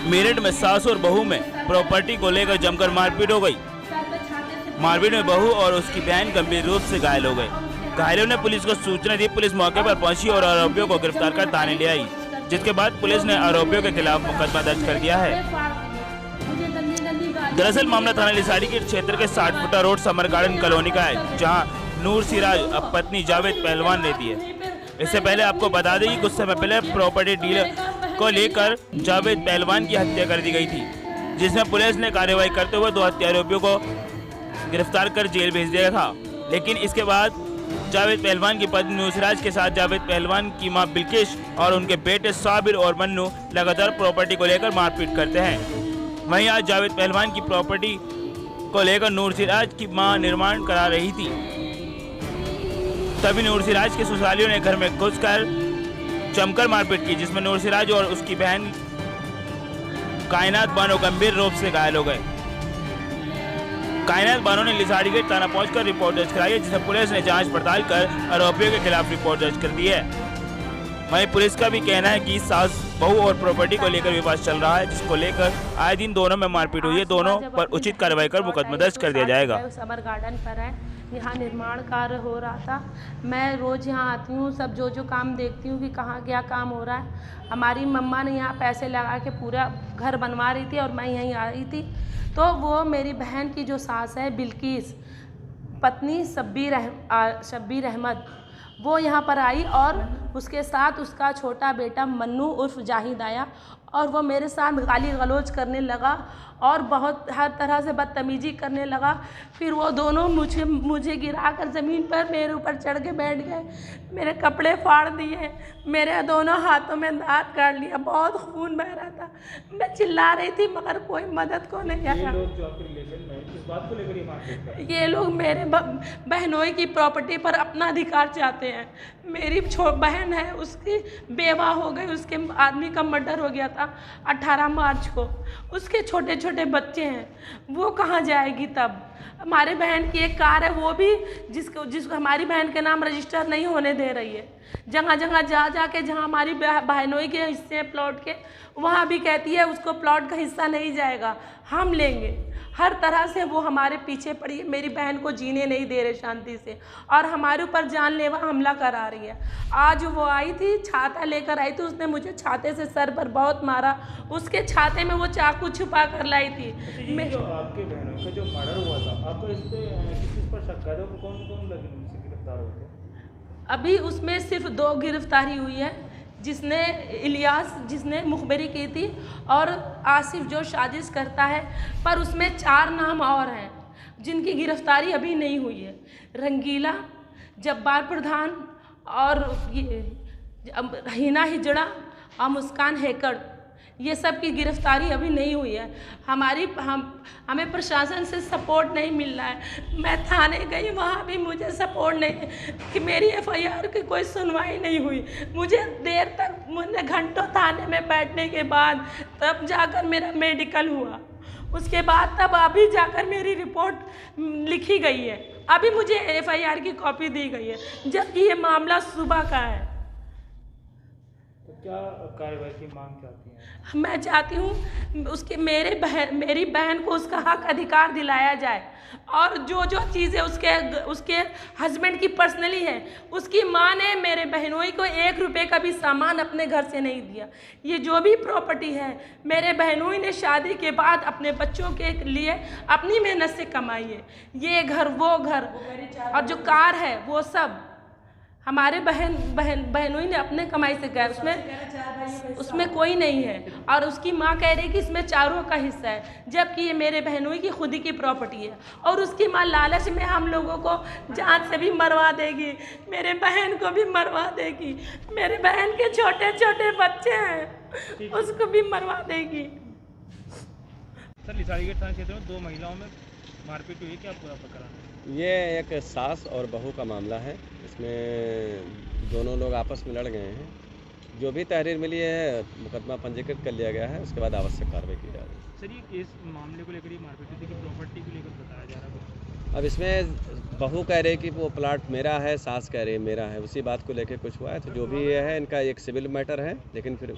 मेरठ में सास और बहू में प्रॉपर्टी को लेकर जमकर मारपीट हो गई। मारपीट में बहू और उसकी बहन गंभीर रूप से घायल हो गए। घायलों ने पुलिस को सूचना दी। पुलिस मौके पर पहुंची और आरोपियों को गिरफ्तार कर थाने ले आई, जिसके बाद पुलिस ने आरोपियों के खिलाफ मुकदमा दर्ज कर दिया है। दरअसल मामला थाना लिसाड़ी के क्षेत्र के 60 फुटा रोड समर गार्डन कॉलोनी का है, जहां नूर सिराज अब पत्नी जावेद पहलवान रहती है। इससे पहले आपको बता दें कि कुछ समय पहले प्रॉपर्टी डील को लेकर जावेद पहलवान की हत्या कर दी गई थी, जिसमें पुलिस ने कार्रवाई करते हुए 2 हत्या आरोपियों को गिरफ्तार कर जेल भेज दिया था। लेकिन इसके बाद जावेद पहलवान की पत्नी नूर सिराज के साथ जावेद पहलवान की मां बिल्किश और उनके बेटे साबिर और मन्नू लगातार प्रॉपर्टी को लेकर मारपीट करते हैं। वहीं आज जावेद पहलवान की प्रॉपर्टी को लेकर नूर सिराज की मां निर्माण करा रही थी, तभी नूर सिराज के ससुरालियों ने घर में घुसकर जमकर मारपीट की, जिसमें नूर सिराज और उसकी बहन कायनात बानो गंभीर रूप से घायल हो गए। कायनात बानो ने लिसाड़ी गेट थाना पहुंचकर रिपोर्ट दर्ज कराई है, जिसे पुलिस ने जांच पड़ताल कर आरोपियों के खिलाफ रिपोर्ट दर्ज कर दी है। वहीं पुलिस का भी कहना है कि सास बहू और प्रॉपर्टी को लेकर विवाद चल रहा है, जिसको लेकर आए दिन दोनों में मारपीट हुई है। दोनों पर उचित कार्रवाई कर मुकदमा दर्ज कर दिया जाएगा। समर गार्डन पर है, यहाँ निर्माण कार्य हो रहा था। मैं रोज़ यहाँ आती हूँ, सब जो काम देखती हूँ कि कहाँ क्या काम हो रहा है। हमारी मम्मा ने यहाँ पैसे लगा के पूरा घर बनवा रही थी और मैं यहीं आ रही थी, तो वो मेरी बहन की जो सास है बिल्किस, पत्नी शब्बीर अहमद, वो यहाँ पर आई और उसके साथ उसका छोटा बेटा मन्नू उर्फ जाहिद आया और वो मेरे साथ गाली गलौज करने लगा और बहुत हर तरह से बदतमीजी करने लगा। फिर वो दोनों मुझे गिराकर ज़मीन पर मेरे ऊपर चढ़ के बैठ गए, मेरे कपड़े फाड़ दिए, मेरे दोनों हाथों में दांत काट लिया, बहुत खून बह रहा था। मैं चिल्ला रही थी मगर कोई मदद को नहीं आया। ये लोग जो आपके रिलेशन में किस बात को लेकर ये मारपीट कर रहे हैं? ये लोग मेरे बहनोई की प्रॉपर्टी पर अपना अधिकार चाहते हैं। मेरी बहन है, उसकी बेवा हो गई, उसके आदमी का मर्डर हो गया था 18 मार्च को। उसके छोटे छोटे बच्चे हैं, वो कहाँ जाएगी तब? हमारे बहन की एक कार है, वो भी जिसको हमारी बहन के नाम रजिस्टर नहीं होने दे रही है। जहाँ जहाँ जा के जहाँ हमारी बहनोई के हिस्से हैं प्लॉट के, वहाँ भी कहती है उसको प्लॉट का हिस्सा नहीं जाएगा, हम लेंगे। हर तरह से वो हमारे पीछे पड़ी है, मेरी बहन को जीने नहीं दे रहे शांति से, और हमारे ऊपर जानलेवा हमला करा रही है। आज वो आई थी, छाता लेकर आई थी, उसने मुझे छाते से सर पर बहुत मारा। उसके छाते में वो चाकू छुपा कर लाई थी। जो आपके बहनों का जो मर्डर हुआ था, आपको इस पे किस पर शक है? कौन लगे उनसे गिरफ्तार हुए थे? अभी उसमें सिर्फ 2 गिरफ्तारी हुई है, जिसने इलियास जिसने मुखबरी की थी और आसिफ जो साजिश करता है, पर उसमें 4 नाम और हैं जिनकी गिरफ्तारी अभी नहीं हुई है। रंगीला, जब्बार प्रधान और हिना हिजड़ा और मुस्कान हेकड़, ये सब की गिरफ्तारी अभी नहीं हुई है। हमें प्रशासन से सपोर्ट नहीं मिल रहा है। मैं थाने गई, वहाँ भी मुझे सपोर्ट नहीं, कि मेरी FIR की कोई सुनवाई नहीं हुई। मुझे देर तक, मुझे घंटों थाने में बैठने के बाद तब जाकर मेरा मेडिकल हुआ। उसके बाद तब अभी जाकर मेरी रिपोर्ट लिखी गई है, अभी मुझे FIR की कॉपी दी गई है, जबकि ये मामला सुबह का है। क्या कार्रवाई की मांग चाहती हैं? मैं चाहती हूँ उसके मेरी बहन को उसका हक अधिकार दिलाया जाए, और जो चीज़ें उसके हस्बैंड की पर्सनली है, उसकी माँ ने मेरे बहनोई को 1 रुपये का भी सामान अपने घर से नहीं दिया। ये जो भी प्रॉपर्टी है, मेरे बहनोई ने शादी के बाद अपने बच्चों के लिए अपनी मेहनत से कमाई है। ये घर, वो घर, और जो कार है, वो सब हमारे बहनोई ने अपने कमाई से किया। उसमें कोई नहीं है, और उसकी माँ कह रही कि इसमें चारों का हिस्सा है, जबकि ये मेरे बहनोई की खुद की प्रॉपर्टी है। और उसकी माँ लालच में हम लोगों को जान से भी मरवा देगी, मेरे बहन को भी मरवा देगी। मेरे बहन के छोटे छोटे बच्चे हैं, उसको भी मरवा देगी। सर, लिसाड़ी गेट थाना क्षेत्र में 2 महिलाओं में मारपीट हुई, क्या पूरा प्रकरण? ये एक सास और बहू का मामला है। इसमें दोनों लोग आपस में लड़ गए हैं। जो भी तहरीर मिली है, मुकदमा पंजीकृत कर लिया गया है, उसके बाद आवश्यक कार्रवाई की जा रही है। सर, ये केस मामले को लेकर ये मारपीट हुई थी कि प्रॉपर्टी को लेकर बताया जा रहा है? अब इसमें बहू कह रही कि वो प्लाट मेरा है, सास कह रही मेरा है, उसी बात को लेकर कुछ हुआ है। तो जो भी ये है इनका एक सिविल मैटर है, लेकिन फिर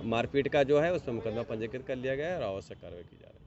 मारपीट का जो है उसमें मुकदमा पंजीकृत कर लिया गया है और आवश्यक कार्रवाई की जा रही है।